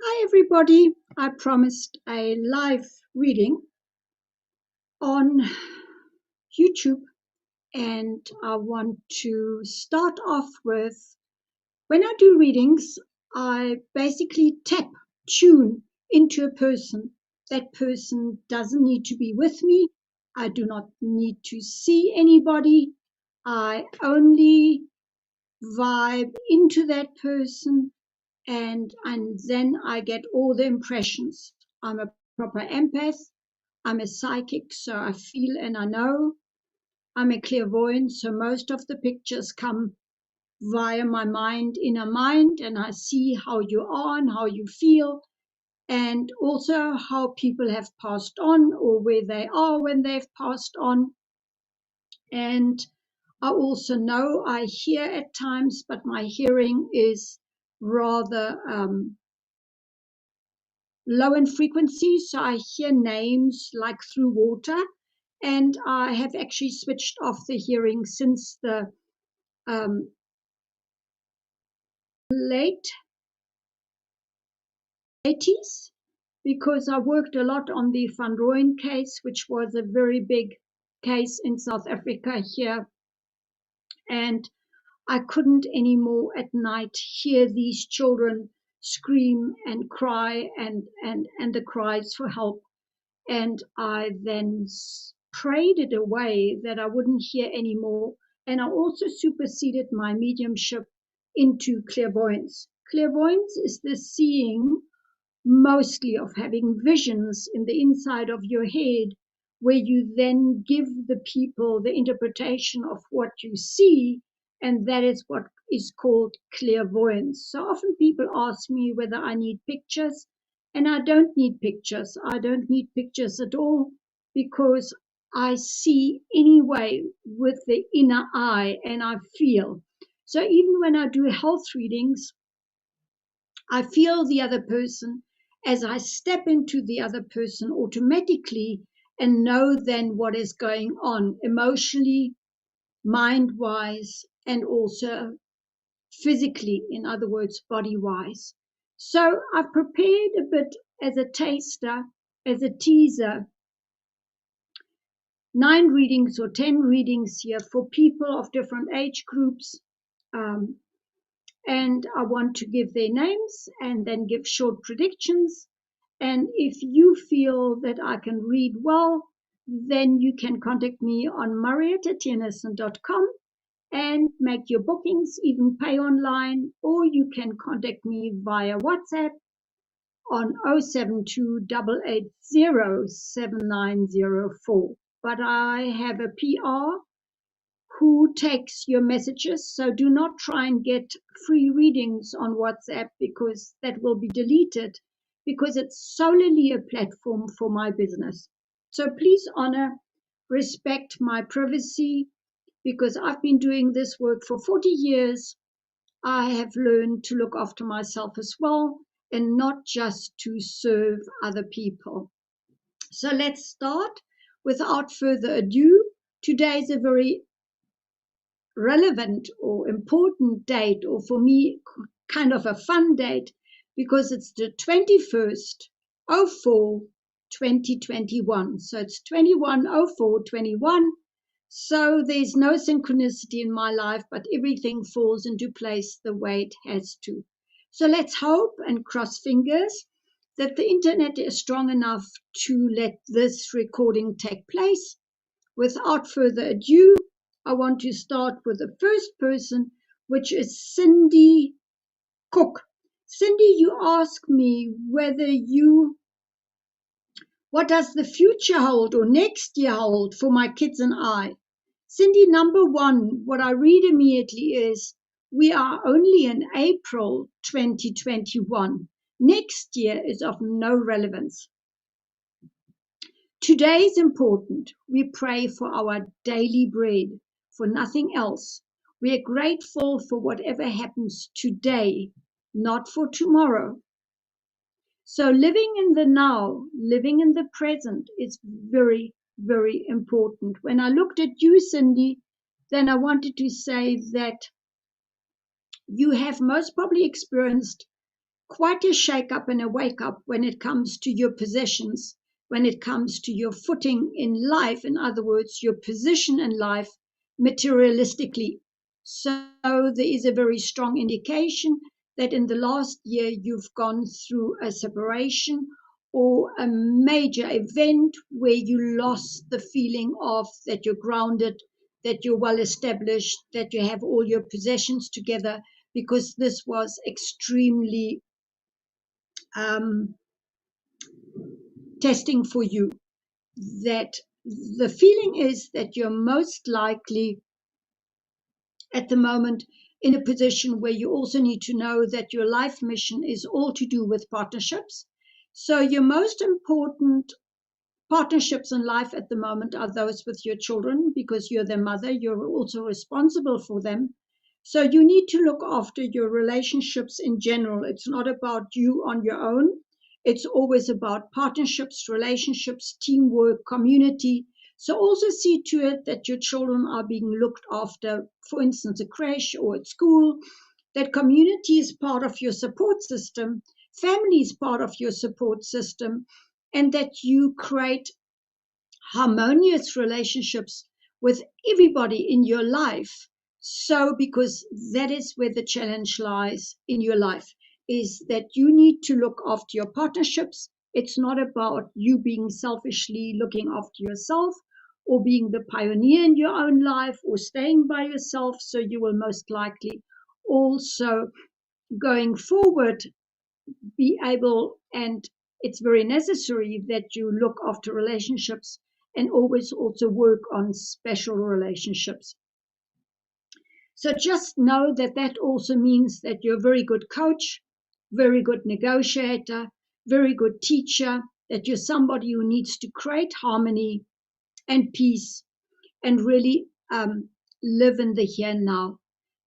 Hi everybody, I promised a live reading on YouTube and I want to start off with, when I do readings, I basically tune into a person. That person doesn't need to be with me. I do not need to see anybody. I only vibe into that person and then I get all the impressions. I'm a proper empath. I'm a psychic, so I feel and I know. I'm a clairvoyant, so most of the pictures come via my inner mind, and I see how you are and how you feel, and also how people have passed on or where they are when they've passed on. And I also know I hear at times, but my hearing is rather low in frequency, so I hear names like through water, and I have actually switched off the hearing since the late 80s, because I worked a lot on the Van Rooyen case, which was a very big case in South Africa here, and I couldn't anymore at night hear these children scream and cry and the cries for help. And I then prayed it away that I wouldn't hear anymore. And I also superseded my mediumship into clairvoyance. Clairvoyance is the seeing, mostly of having visions in the inside of your head, where you then give the people the interpretation of what you see, and that is what is called clairvoyance. So often people ask me whether I need pictures, and I don't need pictures. I don't need pictures at all, because I see anyway with the inner eye and I feel. So even when I do health readings, I feel the other person as I step into the other person automatically and know then what is going on emotionally, mind wise, and also physically, in other words, body wise. So I've prepared a bit as a taster, as a teaser, 9 readings or 10 readings here for people of different age groups. And I want to give their names and then give short predictions. And if you feel that I can read well, then you can contact me on marietta@tnison.com and make your bookings, even pay online, or you can contact me via WhatsApp on 072-880-7904. But I have a PR who takes your messages, so do not try and get free readings on WhatsApp, because that will be deleted, because it's solely a platform for my business. So please honor, respect my privacy, because I've been doing this work for 40 years. I have learned to look after myself as well, and not just to serve other people. So let's start. Without further ado, today is a very relevant or important date, or for me kind of a fun date, because it's the 21st 04 2021. So it's 21/04/21. So there's no synchronicity in my life, but everything falls into place the way it has to. So let's hope and cross fingers that the internet is strong enough to let this recording take place. Without further ado, I want to start with the first person, which is Cindy Cook. Cindy, you ask me what does the future hold or next year hold for my kids and I? Cindy, number one, what I read immediately is we are only in April 2021. Next year is of no relevance. Today is important. We pray for our daily bread, for nothing else. We are grateful for whatever happens today, not for tomorrow. So living in the now, living in the present is very, very important. When I looked at you, Cindy, then I wanted to say that you have most probably experienced quite a shake-up and a wake-up when it comes to your possessions, when it comes to your footing in life, in other words, your position in life materialistically. So there is a very strong indication that in the last year you've gone through a separation or a major event where you lost the feeling of that you're grounded, that you're well established, that you have all your possessions together, because this was extremely testing for you. That the feeling is that you're most likely at the moment in a position where you also need to know that your life mission is all to do with partnerships. So your most important partnerships in life at the moment are those with your children, because you're their mother, you're also responsible for them. So you need to look after your relationships in general. It's not about you on your own. It's always about partnerships, relationships, teamwork, community. So also see to it that your children are being looked after, for instance, a creche or at school, that community is part of your support system, family is part of your support system, and that you create harmonious relationships with everybody in your life. So, because that is where the challenge lies in your life, is that you need to look after your partnerships. It's not about you being selfishly looking after yourself or being the pioneer in your own life or staying by yourself. So you will most likely also going forward be able, and it's very necessary that you look after relationships and always also work on special relationships. So just know that that also means that you're a very good coach, very good negotiator, very good teacher, that you're somebody who needs to create harmony and peace and really live in the here and now.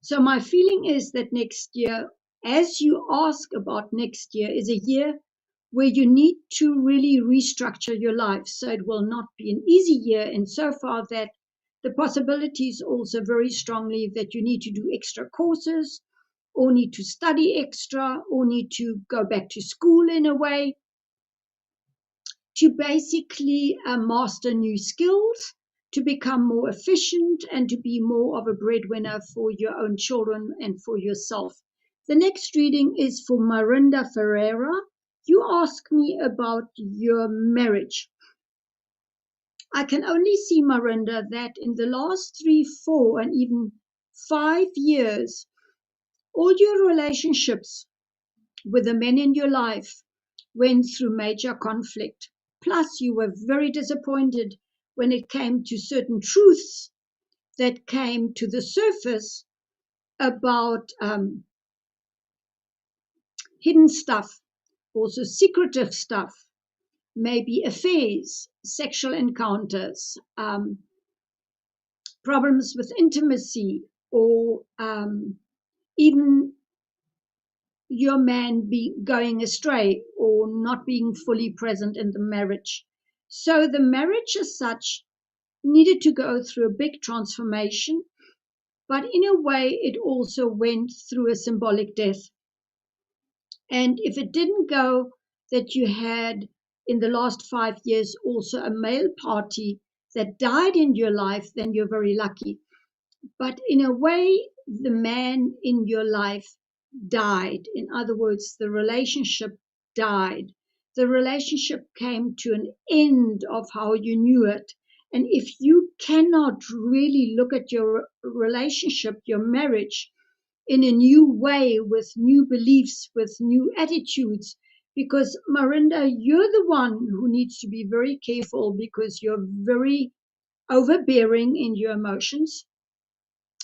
So my feeling is that next year, as you ask about next year, is a year where you need to really restructure your life. So it will not be an easy year insofar that the possibility is also very strongly that you need to do extra courses or need to study extra or need to go back to school in a way to basically master new skills, to become more efficient and to be more of a breadwinner for your own children and for yourself. The next reading is for Marinda Ferreira. You ask me about your marriage. I can only see, Marinda, that in the last 3, 4, and even 5 years, all your relationships with the men in your life went through major conflict. Plus, you were very disappointed when it came to certain truths that came to the surface about hidden stuff, also secretive stuff, maybe affairs, sexual encounters, problems with intimacy, or even your man going astray or not being fully present in the marriage. So the marriage as such needed to go through a big transformation, but in a way it also went through a symbolic death. And if it didn't go that you had in the last 5 years also a male party that died in your life, then you're very lucky. But in a way, the man in your life died. In other words, the relationship died. The relationship came to an end of how you knew it. And if you cannot really look at your relationship, your marriage, in a new way, with new beliefs, with new attitudes, because Marinda, you're the one who needs to be very careful because you're very overbearing in your emotions.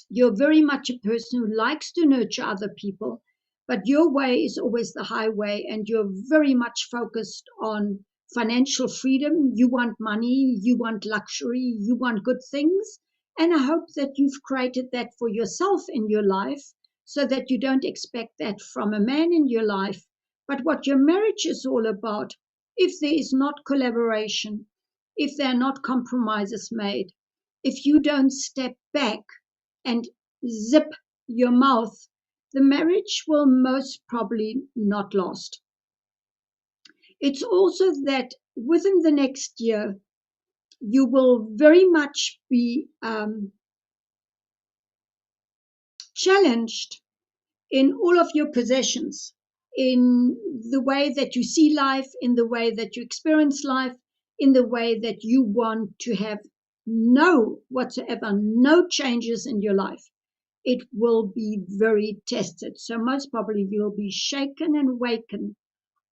You're very much a person who likes to nurture other people, but your way is always the highway, and you're very much focused on financial freedom. You want money, you want luxury, you want good things. And I hope that you've created that for yourself in your life so that you don't expect that from a man in your life. But what your marriage is all about, if there is not collaboration, if there are not compromises made, if you don't step back and zip your mouth the marriage will most probably not last. It's also that within the next year, you will very much be challenged in all of your possessions, in the way that you see life, in the way that you experience life, in the way that you want to have no changes in your life. It will be very tested. So most probably you'll be shaken and wakened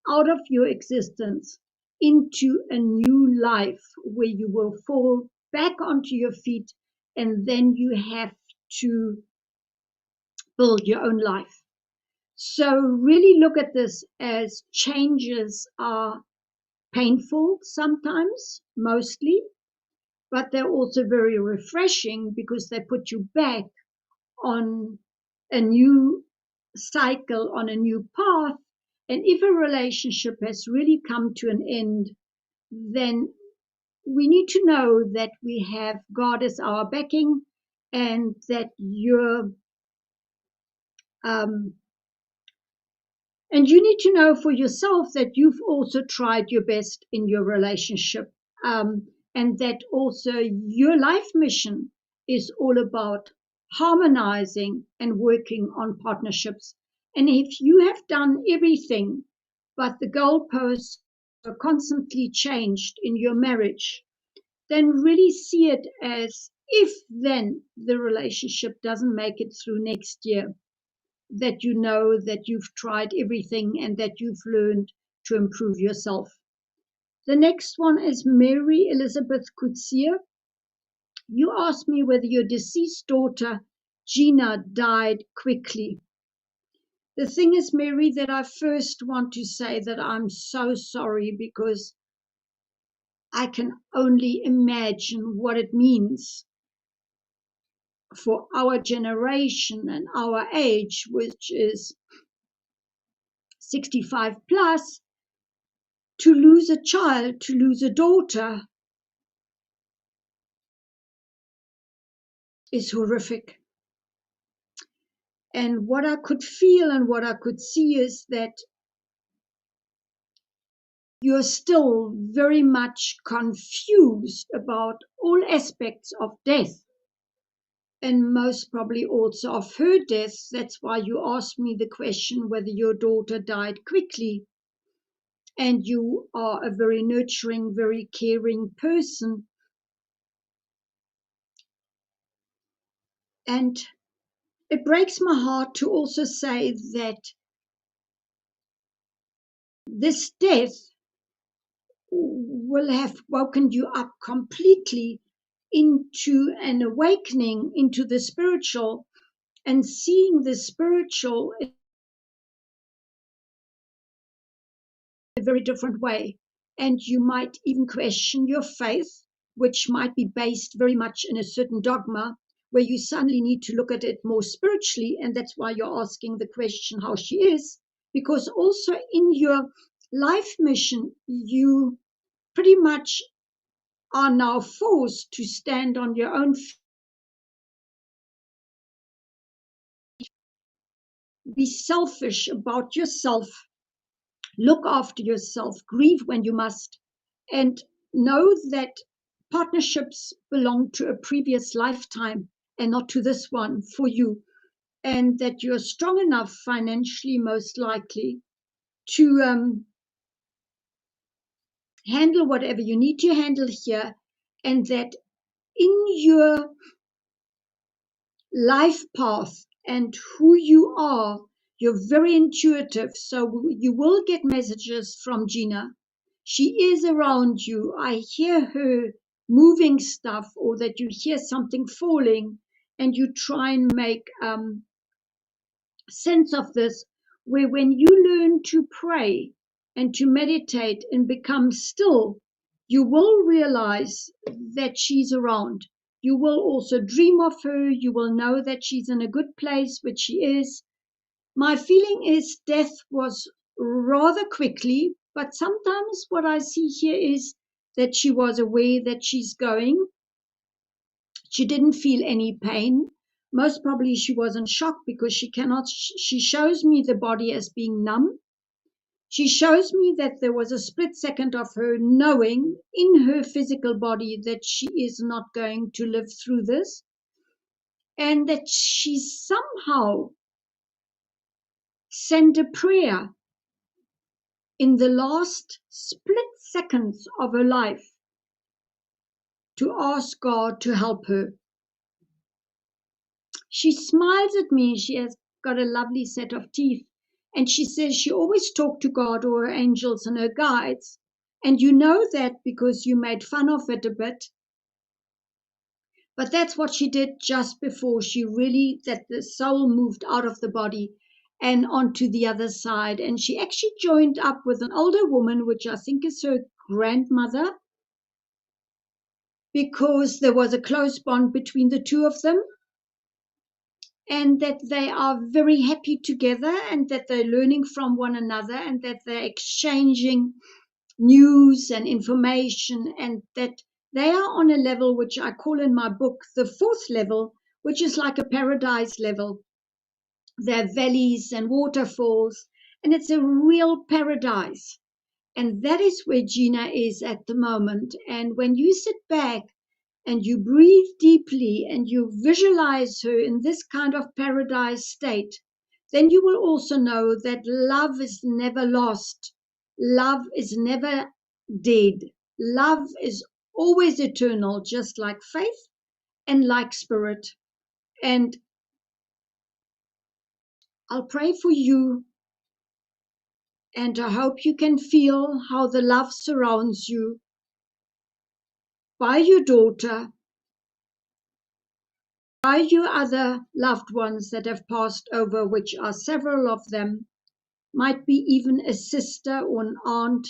out of your existence into a new life where you will fall back onto your feet, and then you have to build your own life. So really look at this as changes are painful sometimes, mostly, but they're also very refreshing because they put you back on a new cycle, on a new path. And if a relationship has really come to an end, then we need to know that we have God as our backing, and that and you need to know for yourself that you've also tried your best in your relationship, and that also your life mission is all about harmonizing and working on partnerships. And if you have done everything, but the goalposts are constantly changed in your marriage, then really see it as, if then the relationship doesn't make it through next year, that you know that you've tried everything and that you've learned to improve yourself. The next one is Mary Elizabeth Coutier. You asked me whether your deceased daughter Gina died quickly. The thing is, Mary, that I first want to say that I'm so sorry, because I can only imagine what it means for our generation and our age, which is 65 plus, to lose a child, to lose a daughter, is horrific. And what I could feel and what I could see is that you're still very much confused about all aspects of death, and most probably also of her death. That's why you asked me the question whether your daughter died quickly. And you are a very nurturing, very caring person. And it breaks my heart to also say that this death will have woken you up completely into an awakening into the spiritual, and seeing the spiritual in a very different way. And you might even question your faith, which might be based very much in a certain dogma, where you suddenly need to look at it more spiritually. And that's why you're asking the question how she is, because also in your life mission, you pretty much are now forced to stand on your own feet, be selfish about yourself, look after yourself, grieve when you must, and know that partnerships belong to a previous lifetime and not to this one for you, and that you're strong enough financially, most likely, to handle whatever you need to handle here, and that in your life path and who you are, you're very intuitive. So you will get messages from Gina. She is around you. I hear her moving stuff, or that you hear something falling, and you try and make sense of this, where when you learn to pray and to meditate and become still, you will realize that she's around. You will also dream of her. You will know that she's in a good place, which she is. My feeling is death was rather quickly, but sometimes what I see here is that she was aware that she's going. She didn't feel any pain. most probably she was in shock because she shows me the body as being numb. She shows me that there was a split second of her knowing in her physical body that she is not going to live through this, and that she somehow sent a prayer in the last split seconds of her life to ask God to help her. She smiles at me. She has got a lovely set of teeth. And she says she always talked to God or her angels and her guides. And you know that because you made fun of it a bit. But that's what she did just before that the soul moved out of the body and onto the other side. And she actually joined up with an older woman, which I think is her grandmother, because there was a close bond between the two of them. And that they are very happy together, and that they're learning from one another, and that they're exchanging news and information, and that they are on a level which I call in my book the fourth level, which is like a paradise level. There are valleys and waterfalls, and it's a real paradise. And that is where Gina is at the moment. And when you sit back and you breathe deeply and you visualize her in this kind of paradise state, then you will also know that love is never lost. Love is never dead. Love is always eternal, just like faith and like spirit. And I'll pray for you, and I hope you can feel how the love surrounds you by your daughter, by your other loved ones that have passed over, which are several of them, might be even a sister or an aunt,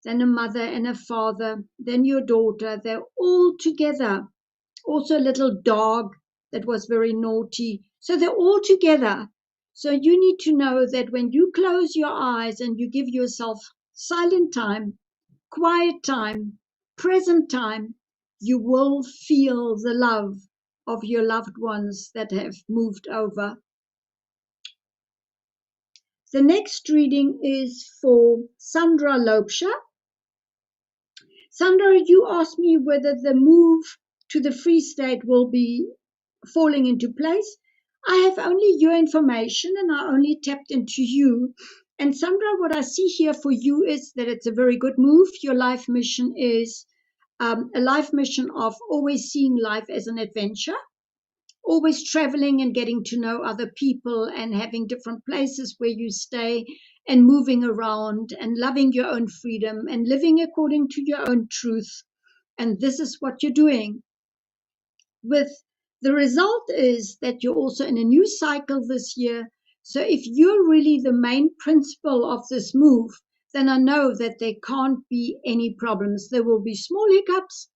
then a mother and a father, then your daughter. They're all together. Also a little dog that was very naughty. So they're all together. So you need to know that when you close your eyes and you give yourself silent time, quiet time, present time, you will feel the love of your loved ones that have moved over. The next reading is for Sandra Lopsha. Sandra, you asked me whether the move to the Free State will be falling into place. I have only your information and I only tapped into you. And Sandra, what I see here for you is that it's a very good move. Your life mission is a life mission of always seeing life as an adventure, always traveling and getting to know other people and having different places where you stay and moving around and loving your own freedom and living according to your own truth. And this is what you're doing. With the result is that you're also in a new cycle this year. So if you're really the main principle of this move, then I know that there can't be any problems. There will be small hiccups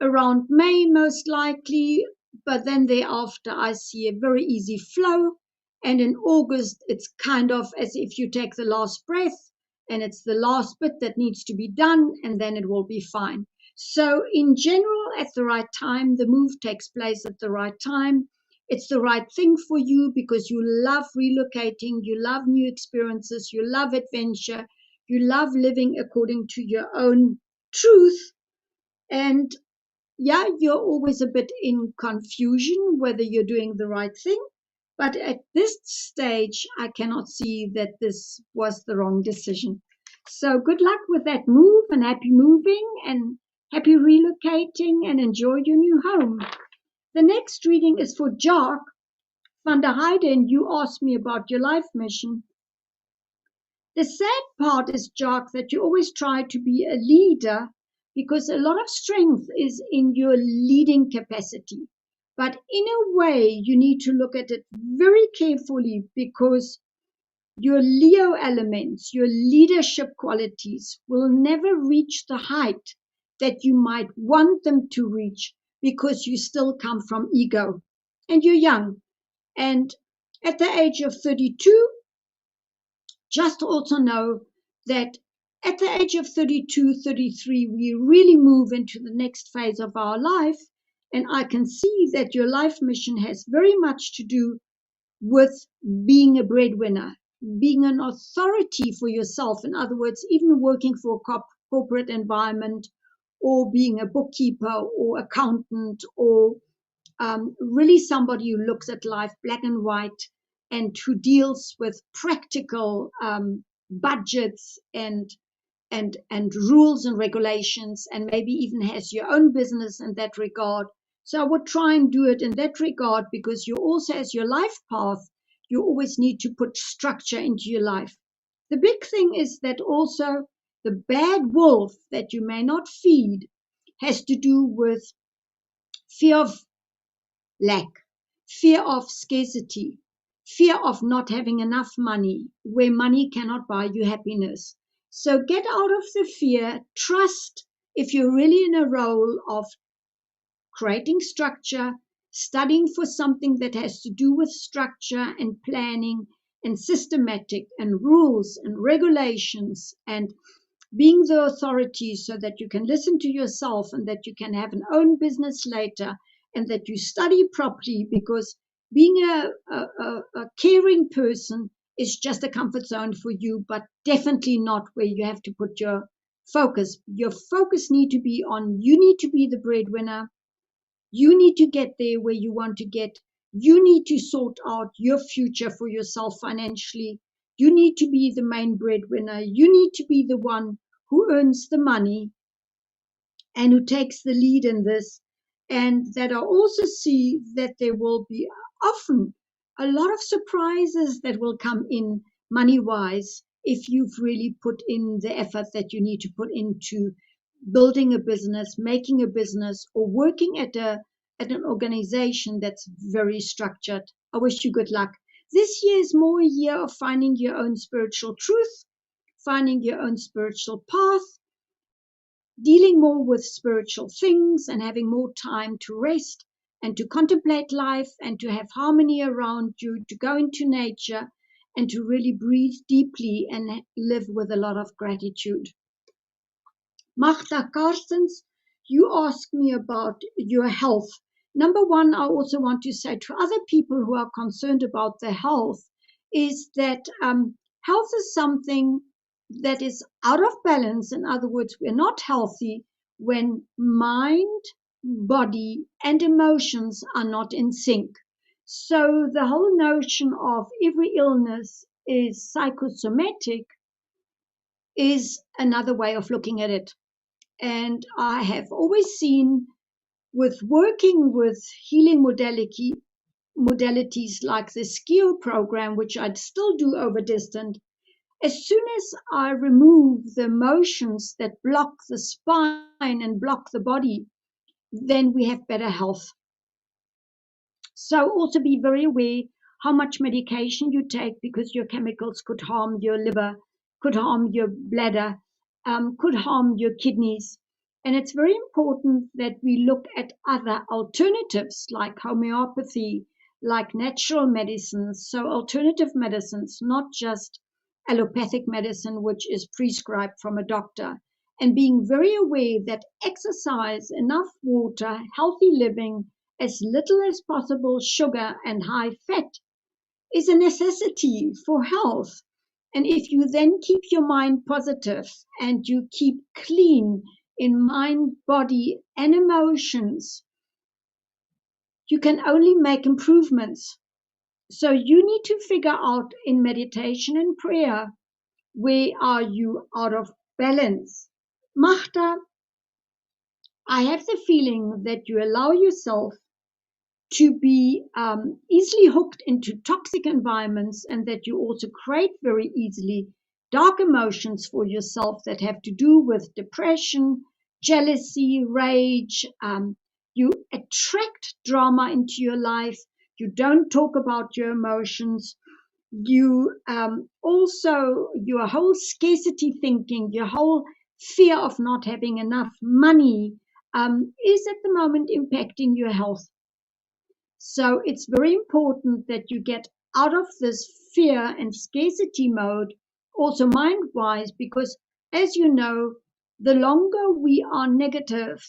around May, most likely, but then thereafter I see a very easy flow. And in August, it's kind of as if you take the last breath and it's the last bit that needs to be done, and then it will be fine. So in general, at the right time, the move takes place at the right time. It's the right thing for you because you love relocating, you love new experiences, you love adventure, you love living according to your own truth. And yeah, you're always a bit in confusion whether you're doing the right thing. But at this stage, I cannot see that this was the wrong decision. So good luck with that move, and happy moving and happy relocating, and enjoy your new home. The next reading is for Jock van der Heiden. You asked me about your life mission. The sad part is, Jock, that you always try to be a leader because a lot of strength is in your leading capacity. But in a way, you need to look at it very carefully because your Leo elements, your leadership qualities will never reach the height that you might want them to reach because you still come from ego and you're young. And at the age of 32, just also know that at the age of 32, 33, we really move into the next phase of our life. And I can see that your life mission has very much to do with being a breadwinner, being an authority for yourself. In other words, even working for a corporate environment, or being a bookkeeper or accountant, or really somebody who looks at life black and white and who deals with practical budgets and rules and regulations, and maybe even has your own business in that regard. So I would try and do it in that regard, because you also, as your life path, you always need to put structure into your life. The big thing is that also the bad wolf that you may not feed has to do with fear of lack, fear of scarcity, fear of not having enough money, where money cannot buy you happiness. So get out of the fear. Trust, if you're really in a role of creating structure, studying for something that has to do with structure and planning and systematic and rules and regulations, and being the authority so that you can listen to yourself and that you can have an own business later, and that you study properly, because being a caring person is just a comfort zone for you, but definitely not where you have to put your focus. Your focus need to be on, you need to be the breadwinner. You need to get there where you want to get. You need to sort out your future for yourself financially. You need to be the main breadwinner. You need to be the one who earns the money and who takes the lead in this. And that I also see that there will be often a lot of surprises that will come in money-wise, if you've really put in the effort that you need to put into building a business, making a business, or working at an organization that's very structured. I wish you good luck. This year is more a year of finding your own spiritual truth, finding your own spiritual path, dealing more with spiritual things, and having more time to rest and to contemplate life and to have harmony around you, to go into nature and to really breathe deeply and live with a lot of gratitude. Magda Karstens, you asked me about your health. Number one, I also want to say to other people who are concerned about their health, is that health is something that is out of balance. In other words, we're not healthy when mind, body, and emotions are not in sync. So the whole notion of every illness is psychosomatic is another way of looking at it. And I have always seen, with working with healing modalities like the SKIO program, which I'd still do over distant, as soon as I remove the emotions that block the spine and block the body, then we have better health. So also be very aware how much medication you take, because your chemicals could harm your liver, could harm your bladder, could harm your kidneys. And it's very important that we look at other alternatives like homeopathy, like natural medicines. So alternative medicines, not just allopathic medicine, which is prescribed from a doctor. And being very aware that exercise, enough water, healthy living, as little as possible sugar and high fat is a necessity for health. And if you then keep your mind positive and you keep clean in mind, body, and emotions, you can only make improvements. So you need to figure out in meditation and prayer, where are you out of balance? Mahta, I have the feeling that you allow yourself to be easily hooked into toxic environments, and that you also create very easily dark emotions for yourself that have to do with depression, jealousy, rage. You attract drama into your life. You don't talk about your emotions. You also, your whole scarcity thinking, your whole fear of not having enough money is at the moment impacting your health. So it's very important that you get out of this fear and scarcity mode, also mind-wise, because as you know, the longer we are negative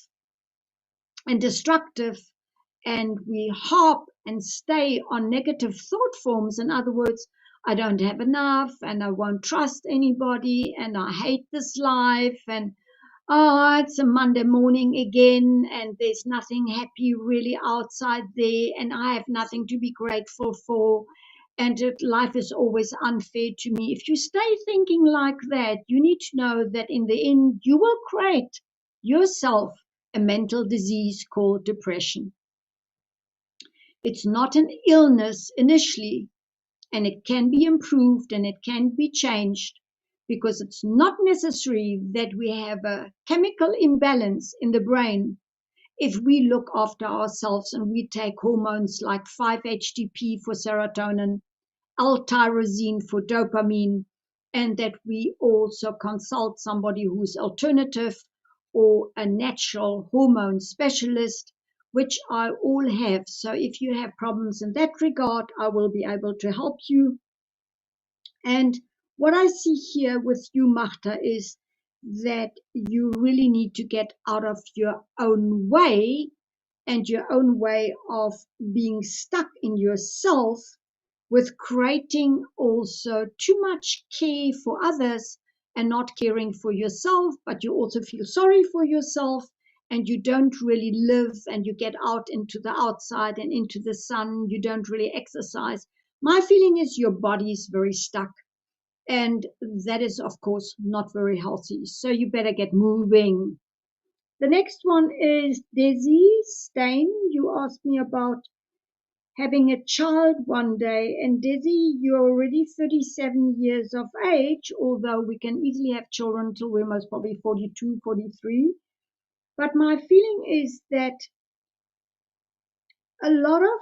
and destructive, and we harp and stay on negative thought forms. In other words, I don't have enough, and I won't trust anybody, and I hate this life, and oh, it's a Monday morning again, and there's nothing happy really outside there, and I have nothing to be grateful for, and life is always unfair to me. If you stay thinking like that, you need to know that in the end, you will create yourself a mental disease called depression. It's not an illness initially, and it can be improved and it can be changed, because it's not necessary that we have a chemical imbalance in the brain if we look after ourselves and we take hormones like 5-HTP for serotonin, L-tyrosine for dopamine, and that we also consult somebody who's alternative or a natural hormone specialist, which I all have. So if you have problems in that regard, I will be able to help you. And what I see here with you, Mahta, is that you really need to get out of your own way and your own way of being stuck in yourself, with creating also too much care for others and not caring for yourself, but you also feel sorry for yourself, and you don't really live, and you get out into the outside and into the sun. You don't really exercise. My feeling is your body is very stuck, and that is, of course, not very healthy. So you better get moving. The next one is Desi Stein. You asked me about having a child one day. And Desi, you're already 37 years of age, although we can easily have children until we're most probably 42, 43. But my feeling is that a lot of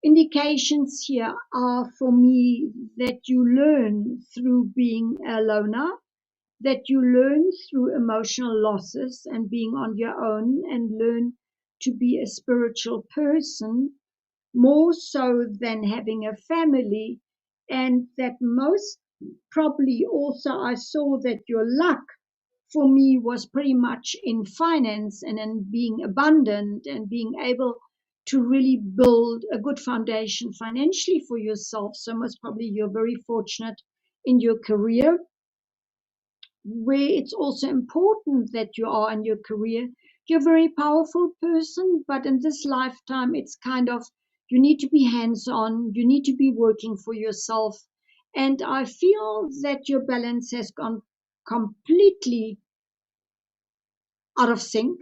indications here are for me that you learn through being a loner, that you learn through emotional losses and being on your own, and learn to be a spiritual person more so than having a family. And that most probably also I saw that your luck for me was pretty much in finance and in being abundant and being able to really build a good foundation financially for yourself. So most probably you're very fortunate in your career, where it's also important that you are in your career. You're a very powerful person, but in this lifetime, it's kind of, you need to be hands on, you need to be working for yourself. And I feel that your balance has gone completely out of sync,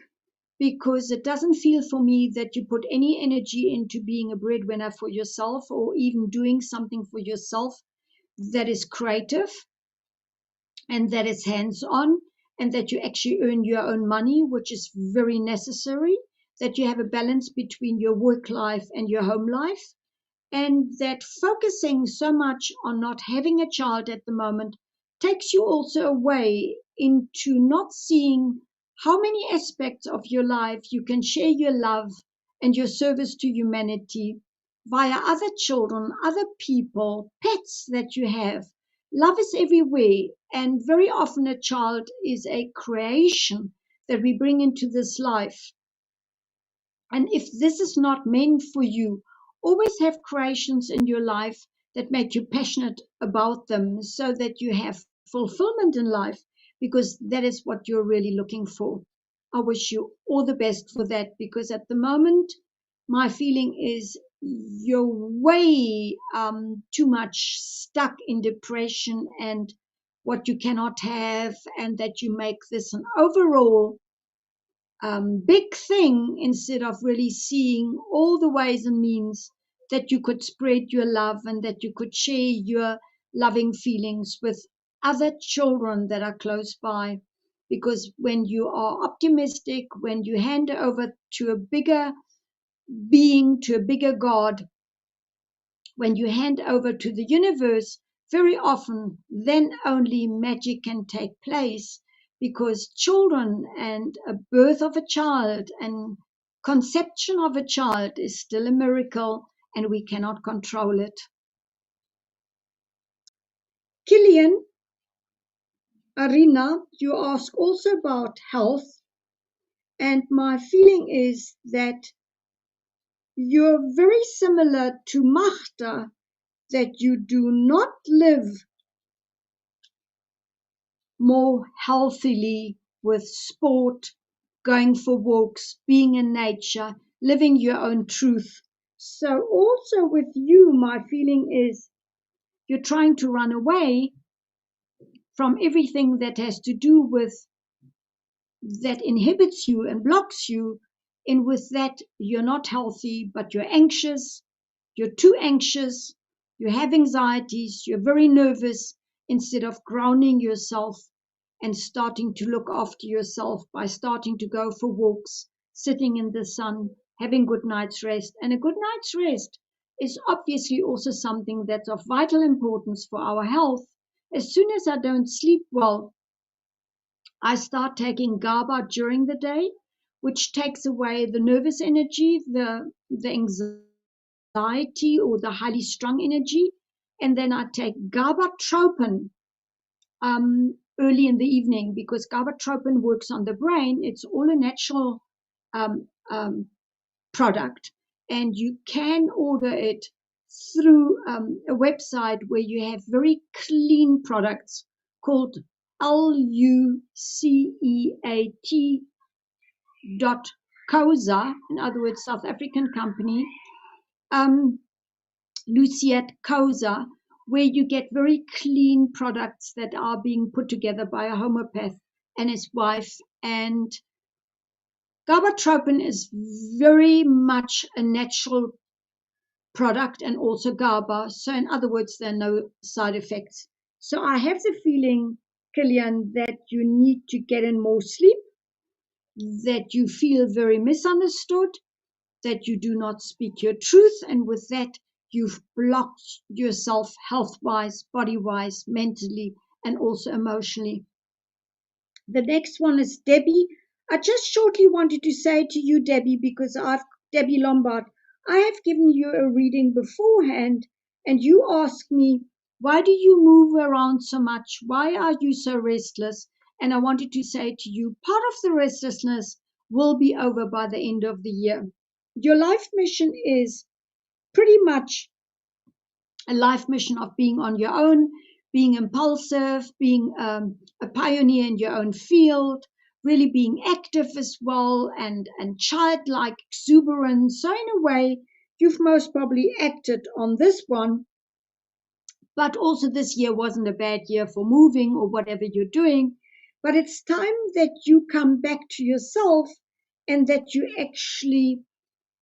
because it doesn't feel for me that you put any energy into being a breadwinner for yourself, or even doing something for yourself that is creative and that is hands-on, and that you actually earn your own money, which is very necessary, that you have a balance between your work life and your home life, and that focusing so much on not having a child at the moment takes you also away into not seeing how many aspects of your life you can share your love and your service to humanity via other children, other people, pets that you have. Love is everywhere, and very often a child is a creation that we bring into this life. And if this is not meant for you, always have creations in your life that make you passionate about them, so that you have fulfillment in life, because that is what you're really looking for. I wish you all the best for that, because at the moment, my feeling is you're way too much stuck in depression and what you cannot have, and that you make this an overall big thing, instead of really seeing all the ways and means that you could spread your love, and that you could share your loving feelings with other children that are close by. Because when you are optimistic, when you hand over to a bigger being, to a bigger God, when you hand over to the universe, very often then only magic can take place, because children and a birth of a child and conception of a child is still a miracle, and we cannot control it. Kilian, Arina, you ask also about health, And my feeling is that you're very similar to Mahdi, that you do not live more healthily with sport, going for walks, being in nature, living your own truth. So also with you, my feeling is you're trying to run away from everything that has to do with that inhibits you and blocks you. And with that, you're not healthy, but you're anxious. You're too anxious. You have anxieties. You're very nervous instead of grounding yourself and starting to look after yourself by starting to go for walks, sitting in the sun, having good night's rest. And a good night's rest is obviously also something that's of vital importance for our health. As soon as I don't sleep well, I start taking GABA during the day, which takes away the nervous energy, the anxiety or the highly strung energy. And then I take GABA-tropin early in the evening because GABA-tropin works on the brain. It's all a natural um, um, product, and you can order it through a website where you have very clean products called luceat.coza, in other words, South African company, luceat.coza, where you get very clean products that are being put together by a homeopath and his wife. And GABA-tropin is very much a natural product and also GABA. So in other words, there are no side effects. So I have the feeling, Kilian, that you need to get in more sleep, that you feel very misunderstood, that you do not speak your truth, and with that, you've blocked yourself health-wise, body-wise, mentally, and also emotionally. The next one is Debbie. I just shortly wanted to say to you, Debbie, because Debbie Lombard, I have given you a reading beforehand, and you asked me, why do you move around so much? Why are you so restless? And I wanted to say to you, part of the restlessness will be over by the end of the year. Your life mission is pretty much a life mission of being on your own, being impulsive, being a pioneer in your own field, really being active as well, and childlike exuberance. So in a way, you've most probably acted on this one, but also this year wasn't a bad year for moving or whatever you're doing. But it's time that you come back to yourself and that you actually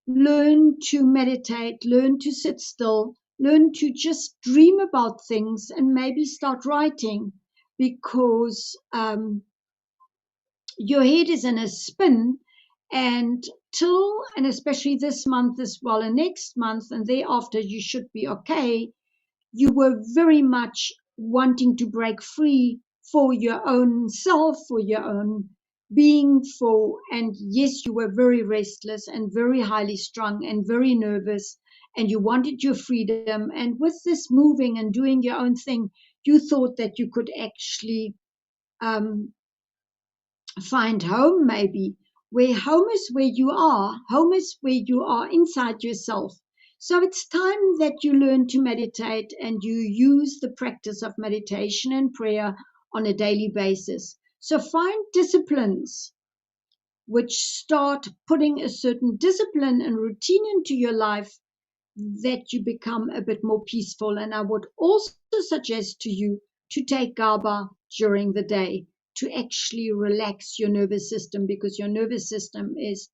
learn to meditate, learn to sit still, learn to just dream about things and maybe start writing, because your head is in a spin. And and especially this month as well, and next month and thereafter, you should be okay. You were very much wanting to break free for your own self, for your own being, and yes, you were very restless and very highly strung and very nervous, and you wanted your freedom. And with this moving and doing your own thing, you thought that you could actually find home, maybe, where home is where you are. Home is where you are inside yourself. So it's time that you learn to meditate and you use the practice of meditation and prayer on a daily basis. So find disciplines which start putting a certain discipline and routine into your life, that you become a bit more peaceful. And I would also suggest to you to take GABA during the day to actually relax your nervous system, because your nervous system is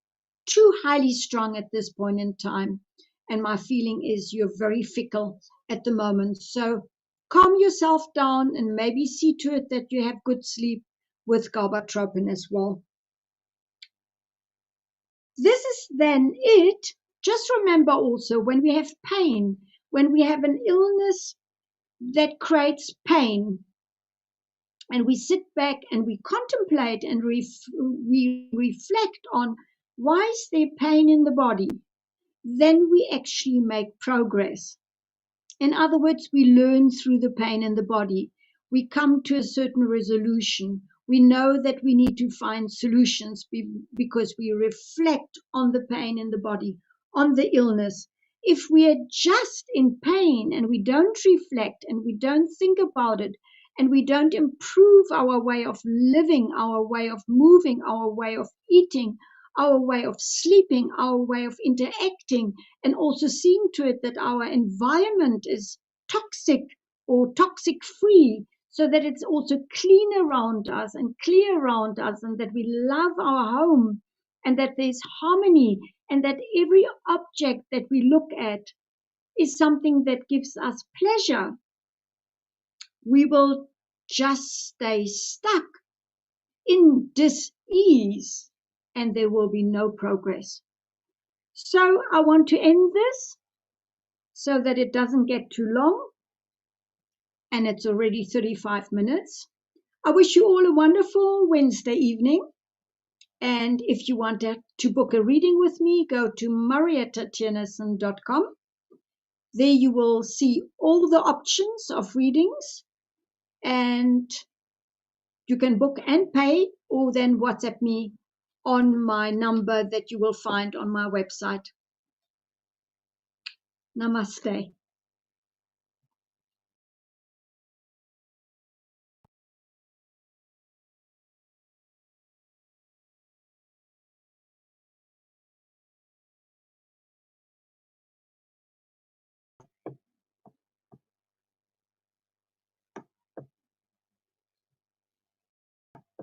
too highly strung at this point in time. And my feeling is you're very fickle at the moment. So calm yourself down and maybe see to it that you have good sleep with GABA-tropin as well. This is then it. Just remember also, when we have pain, when we have an illness that creates pain, and we sit back and we contemplate and we reflect on why is there pain in the body, then we actually make progress. In other words, we learn through the pain in the body. We come to a certain resolution. We know that we need to find solutions because we reflect on the pain in the body, on the illness. If we are just in pain and we don't reflect and we don't think about it and we don't improve our way of living, our way of moving, our way of eating, our way of sleeping, our way of interacting, and also seeing to it that our environment is toxic or toxic free, so that it's also clean around us and clear around us, and that we love our home, and that there's harmony, and that every object that we look at is something that gives us pleasure, we will just stay stuck in dis-ease and there will be no progress. So I want to end this so that it doesn't get too long, and it's already 35 minutes. I wish you all a wonderful Wednesday evening. And if you want to book a reading with me, go to mariettatjenison.com. There you will see all the options of readings, and you can book and pay, or then WhatsApp me on my number that you will find on my website. Namaste.